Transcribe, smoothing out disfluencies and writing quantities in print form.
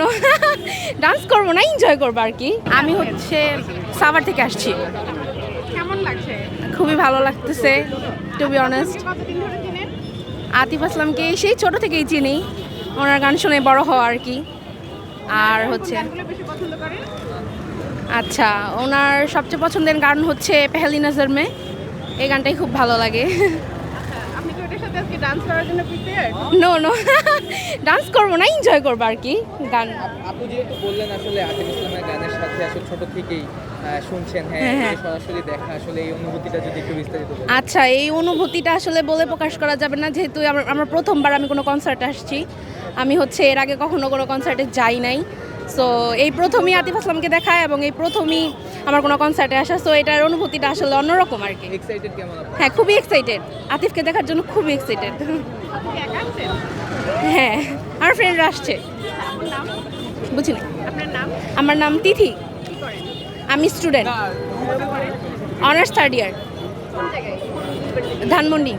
No dance করবো না, enjoy করবো আর কি। আমি হচ্ছে সাভার থেকে আসছি। কেমন লাগছে? খুবই ভালো লাগতেছে টু বি অনেস্ট। কতদিন ধরে চিনেন? আতিফ আসলামকে সেই ছোট থেকেই চিনি, ওনার গান শুনে বড় হওয়া আর কি। আর হচ্ছে গানগুলো বেশি পছন্দ করেন? আচ্ছা, ওনার সবচেয়ে পছন্দের গান হচ্ছে পেহলি নজর মে, এই গানটাই খুব ভালো লাগে। আপনি কি ওটার সাথে আজকে ডান্স করার জন্য প্রিপেয়ার? নো নো ডান্স করবো না, এনজয় করবো আর কি গান। আপু যেহেতু বললেন আসলে আতিফ ইসলামের গানের সাথে আসলে ছোট থেকেই শুনছেন, হ্যাঁ, হ্যাঁ হ্যাঁ। এই যে সরাসরি দেখা, আসলে এই অনুভূতিটা যদি একটু বিস্তারিত বলেন। আচ্ছা, এই অনুভূতিটা আসলে বলে প্রকাশ করা যাবে না, যেহেতু আমার প্রথমবার আমি কোনো কনসার্টে আসছি। আমি হচ্ছে এর আগে কখনো কোনো কনসার্টে যাই নাই। সো এই প্রথমই আতিফ আসলামকে দেখা এবং এই প্রথমই আমার কোনো কনসার্টে আসা। সো এটার অনুভূতিটা আসলে অন্যরকম আর কি। এক্সাইটেড কেমন আপু? হ্যাঁ, খুবই এক্সাইটেড, আতিফকে দেখার জন্য খুবই এক্সাইটেড। আপনি কি একা আসছেন? হ্যাঁ, আমার ফ্রেন্ডরা আসছে। আপনার নাম? বুঝিনি। আপনার নাম? আমার নাম তিথি, কি করেন? আমি স্টুডেন্ট, কোথা করেন? অনার্স থার্ড ইয়ার, কোন জায়গায়? ধানমন্ডি।